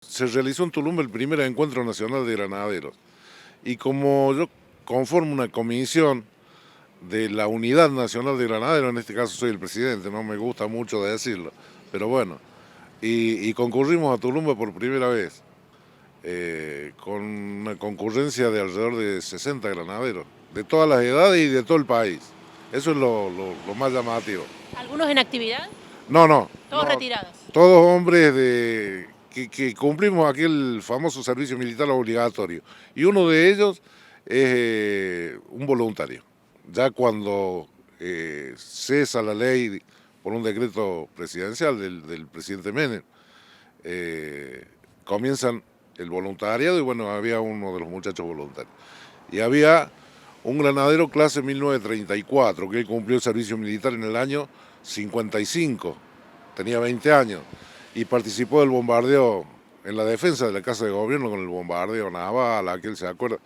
Se realizó en Tulum el primer encuentro nacional de granaderos. Y como yo conformo una comisión de la Unidad Nacional de Granaderos, en este caso soy el presidente, no me gusta mucho decirlo, pero bueno, y concurrimos a Tulumba por primera vez, con una concurrencia de alrededor de 60 granaderos, de todas las edades y de todo el país. Eso es lo más llamativo. ¿Algunos en actividad? No, no, Todos no, retirados. todos hombres que cumplimos aquel famoso servicio militar obligatorio. Y uno de ellos es un voluntario. Ya cuando cesa la ley por un decreto presidencial del presidente Menem, comienzan el voluntariado y bueno, había uno de los muchachos voluntarios. Y había un granadero clase 1934, que él cumplió el servicio militar en el año 55, tenía 20 años, y participó del bombardeo en la defensa de la Casa de Gobierno con el bombardeo naval, aquel se acuerda.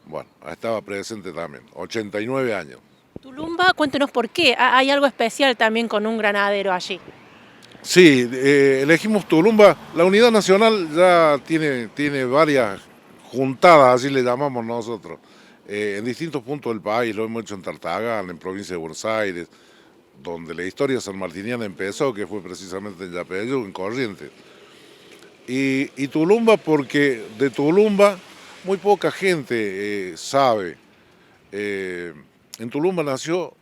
Bueno, estaba presente también, 89 años. Tulumba, cuéntenos por qué. Hay algo especial también con un granadero allí. Sí, elegimos Tulumba. La Unidad Nacional ya tiene varias juntadas, así le llamamos nosotros, en distintos puntos del país. Lo hemos hecho en Tartagal, en provincia de Buenos Aires, donde la historia sanmartiniana empezó, que fue precisamente en Yapeyú, en Corrientes. Y Tulumba porque de Tulumba muy poca gente sabe. En Tulumba nació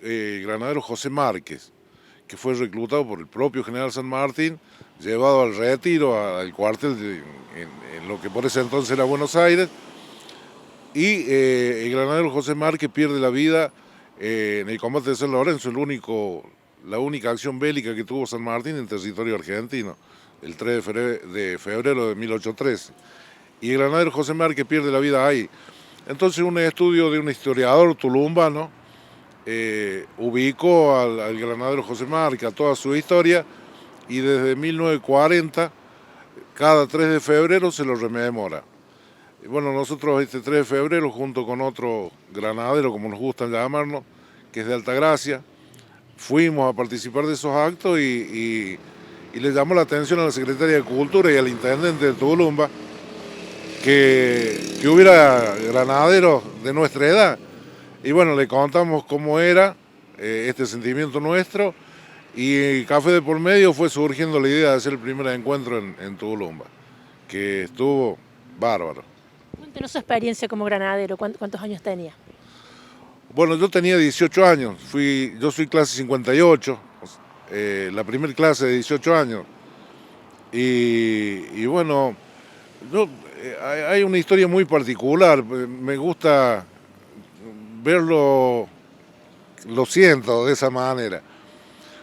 el granadero José Márquez, que fue reclutado por el propio general San Martín, llevado al retiro, al cuartel en lo que por ese entonces era Buenos Aires, y el granadero José Márquez pierde la vida en el combate de San Lorenzo, la única acción bélica que tuvo San Martín en territorio argentino, el 3 de febrero de 1813. Y el granadero José Márquez pierde la vida ahí. Entonces un estudio de un historiador tulumbano ubicó al granadero José Márquez, a toda su historia, y desde 1940, cada 3 de febrero se lo rememora. Y bueno, nosotros este 3 de febrero, junto con otro granadero, como nos gusta llamarnos, que es de Altagracia, fuimos a participar de esos actos y le llamó la atención a la Secretaría de Cultura y al intendente de Tulumba que hubiera granaderos de nuestra edad. Y bueno, le contamos cómo era este sentimiento nuestro y Café de por medio fue surgiendo la idea de hacer el primer encuentro en Tulumba, que estuvo bárbaro. Cuéntenos su experiencia como granadero. ¿Cuántos años tenía? Bueno, yo tenía 18 años, yo soy clase 58, la primera clase de 18 años. Y bueno, hay una historia muy particular, me gusta verlo, lo siento de esa manera.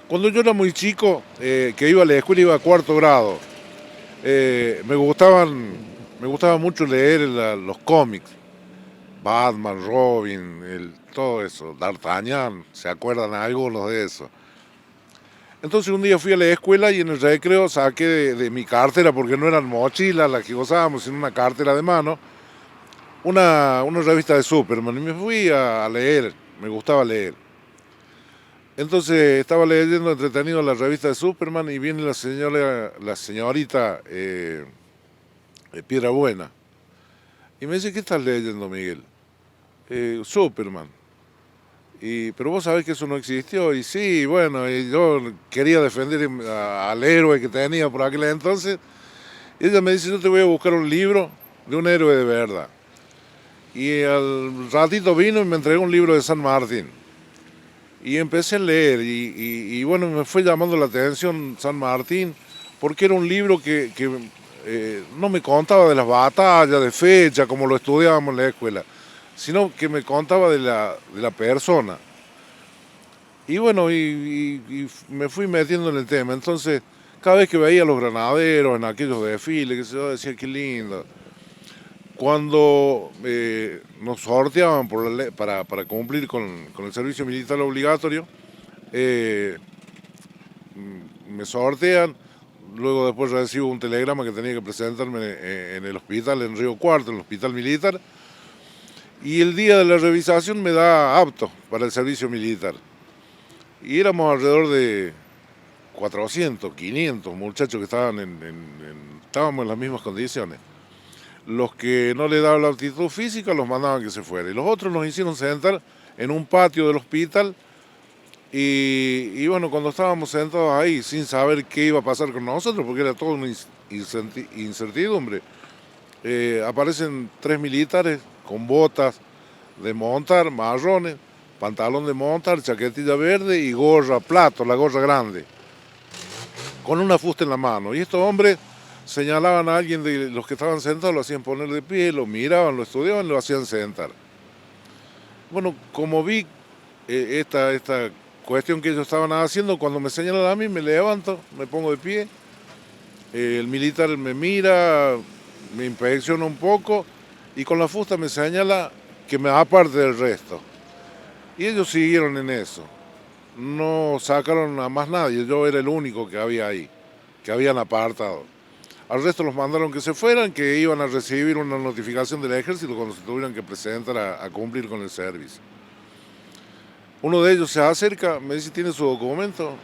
Cuando yo era muy chico, que iba a la escuela, iba a cuarto grado, me gustaba mucho leer los cómics, Batman, Robin, todo eso, D'Artagnan, ¿se acuerdan algunos de eso? Entonces un día fui a la escuela y en el recreo saqué de mi cartera, porque no eran mochilas las que usábamos, sino una cartera de mano, una revista de Superman y me fui a leer, me gustaba leer. Entonces estaba leyendo entretenido la revista de Superman y viene la señorita Piedrabuena y me dice, ¿qué estás leyendo, Miguel? Superman. Pero vos sabés que eso no existió. Y sí, bueno, y yo quería defender al héroe que tenía por aquel entonces. Y ella me dice, yo te voy a buscar un libro de un héroe de verdad. Y al ratito vino y me entregó un libro de San Martín. Y empecé a leer y bueno, me fue llamando la atención San Martín, porque era un libro que no me contaba de las batallas, de fecha, como lo estudiábamos en la escuela, sino que me contaba de la persona. Y bueno, y me fui metiendo en el tema. Entonces, cada vez que veía a los granaderos en aquellos desfiles, que se decía, qué lindo. Cuando nos sorteaban para cumplir con el servicio militar obligatorio, eh, me sortean, luego después recibo un telegrama que tenía que presentarme en el hospital, en Río Cuarto, en el hospital militar, y el día de la revisación me da apto para el servicio militar. Y éramos alrededor de 400, 500 muchachos que estaban estábamos en las mismas condiciones. Los que no le daban la aptitud física los mandaban que se fuera. Y los otros nos hicieron sentar en un patio del hospital y bueno, cuando estábamos sentados ahí sin saber qué iba a pasar con nosotros, porque era toda una incertidumbre, aparecen 3 militares con botas de montar, marrones, pantalón de montar, chaquetilla verde y gorra plato, la gorra grande, con una fusta en la mano. Y estos hombres señalaban a alguien de los que estaban sentados, lo hacían poner de pie, lo miraban, lo estudiaban y lo hacían sentar. Bueno, como vi esta cuestión que ellos estaban haciendo, cuando me señalan a mí, me levanto, me pongo de pie, el militar me mira, me inspecciona un poco y con la fusta me señala que me aparte del resto. Y ellos siguieron en eso. No sacaron a más nadie, yo era el único que había ahí, que habían apartado. Al resto los mandaron que se fueran, que iban a recibir una notificación del ejército cuando se tuvieran que presentar a cumplir con el servicio. Uno de ellos se acerca, me dice, ¿tiene su documento?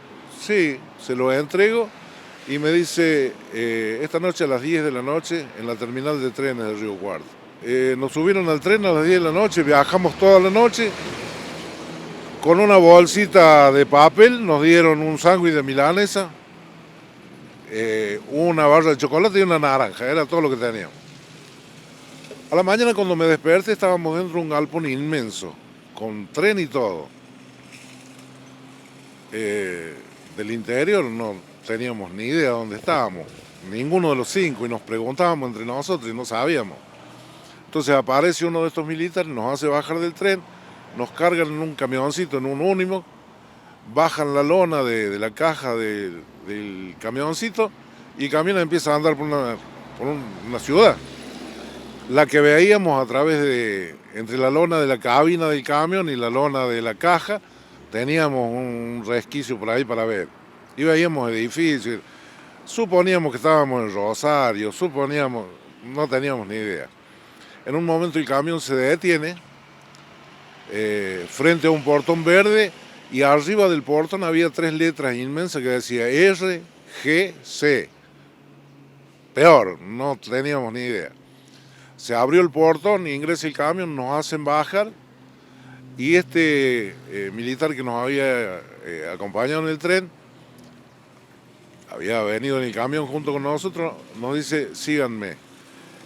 Sí, se lo entrego y me dice, esta noche a las 10 de la noche en la terminal de trenes de Río Cuarto. Nos subieron al tren a las 10 de la noche, viajamos toda la noche. Con una bolsita de papel nos dieron un sándwich de milanesa, una barra de chocolate y una naranja, era todo lo que teníamos. A la mañana cuando me desperté estábamos dentro de un galpón inmenso, con tren y todo. Del interior no teníamos ni idea de dónde estábamos, ninguno de los 5, y nos preguntábamos entre nosotros y no sabíamos. Entonces aparece uno de estos militares, nos hace bajar del tren, nos cargan en un camioncito, en un únimo, bajan la lona de la caja del camioncito y el camión empieza a andar por una ciudad. La que veíamos a través entre la lona de la cabina del camión y la lona de la caja, teníamos un resquicio por ahí para ver. Y veíamos edificios, suponíamos que estábamos en Rosario, no teníamos ni idea. En un momento el camión se detiene frente a un portón verde y arriba del portón había 3 letras inmensas que decía RGC. Peor, no teníamos ni idea. Se abrió el portón, ingresa el camión, nos hacen bajar y este militar que nos había acompañado en el tren, había venido en el camión junto con nosotros, nos dice, síganme.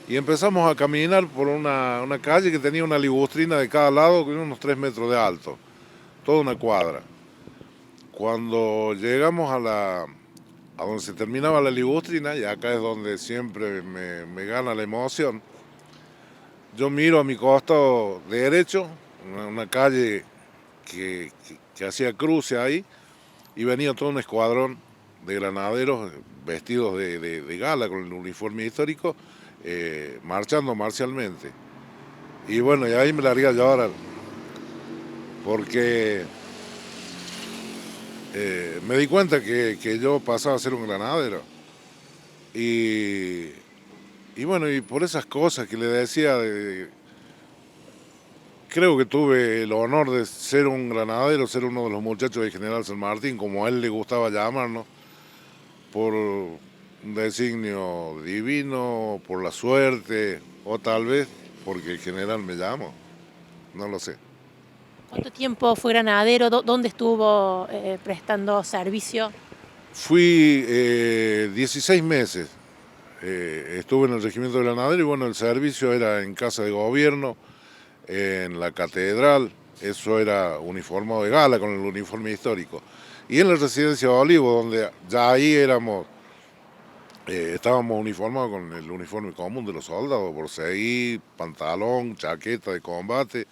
Y empezamos a caminar por una calle que tenía una ligustrina de cada lado con unos 3 metros de alto, toda una cuadra. Cuando llegamos a donde se terminaba la ligustrina, y acá es donde siempre me gana la emoción, yo miro a mi costado derecho, una calle que hacía cruce ahí, y venía todo un escuadrón de granaderos vestidos de gala con el uniforme histórico, marchando marcialmente. Y bueno, y ahí me largué a llorar, porque me di cuenta que yo pasaba a ser un granadero. Y bueno, y por esas cosas que le decía, creo que tuve el honor de ser un granadero, ser uno de los muchachos de General San Martín, como a él le gustaba llamarnos, por un designio divino, por la suerte, o tal vez porque el general me llamó, no lo sé. ¿Cuánto tiempo fue granadero? ¿Dónde estuvo prestando servicio? Fui 16 meses, estuve en el regimiento de granadero y bueno, el servicio era en casa de gobierno, en la catedral, eso era uniformado de gala con el uniforme histórico. Y en la residencia de Olivo, donde ya ahí estábamos uniformados con el uniforme común de los soldados, borseguí, pantalón, chaqueta de combate,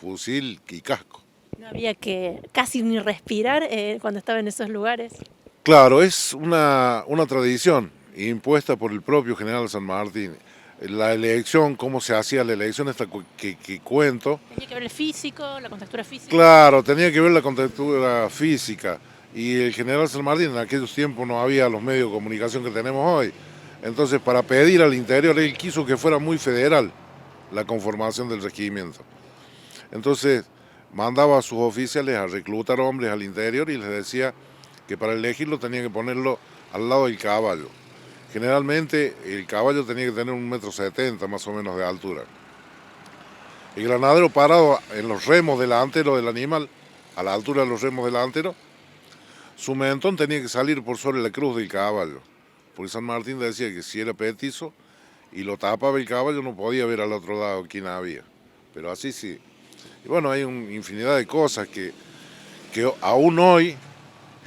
fusil y casco. No había que casi ni respirar cuando estaba en esos lugares. Claro, es una tradición impuesta por el propio general San Martín. La elección, cómo se hacía la elección esta que cuento. ¿Tenía que ver el físico, la contextura física? Claro, tenía que ver la contextura física. Y el general San Martín en aquellos tiempos no había los medios de comunicación que tenemos hoy. Entonces, para pedir al interior, él quiso que fuera muy federal la conformación del regimiento. Entonces, mandaba a sus oficiales a reclutar hombres al interior y les decía que para elegirlo tenía que ponerlo al lado del caballo. generalmente el caballo tenía que tener 1,70 m más o menos de altura. El granadero parado en los remos delanteros del animal, a la altura de los remos delanteros, su mentón tenía que salir por sobre la cruz del caballo, porque San Martín decía que si era petizo y lo tapaba el caballo no podía ver al otro lado quién había, pero así sí. Y bueno, hay una infinidad de cosas que aún hoy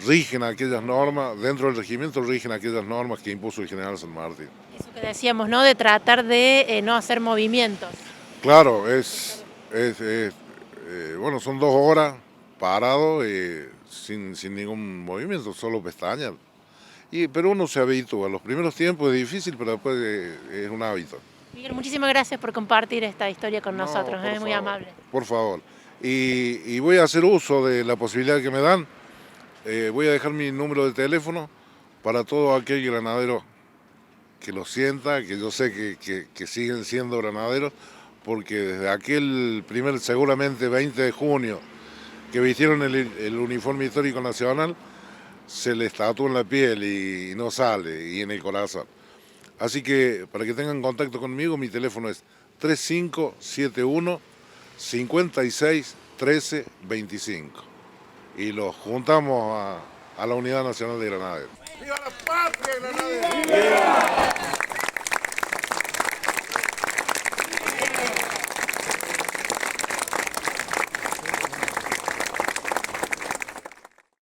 rigen aquellas normas, dentro del regimiento rigen aquellas normas que impuso el general San Martín. Eso que decíamos, ¿no? De tratar de no hacer movimientos. Claro, bueno, son 2 horas parado sin ningún movimiento, solo pestañas. Pero uno se habitúa. Los primeros tiempos es difícil, pero después es un hábito. Miguel, muchísimas gracias por compartir esta historia con No, nosotros, por muy favor, amable. por favor. Y voy a hacer uso de la posibilidad que me dan. Voy a dejar mi número de teléfono para todo aquel granadero que lo sienta, que yo sé que siguen siendo granaderos, porque desde aquel seguramente 20 de junio, que vistieron el uniforme histórico nacional, se les tatúa en la piel y no sale, y en el corazón. Así que para que tengan contacto conmigo, mi teléfono es 3571 56 13 25 y los juntamos a la Unidad Nacional de Granaderos. ¡Viva la patria, Granaderos! ¡Viva!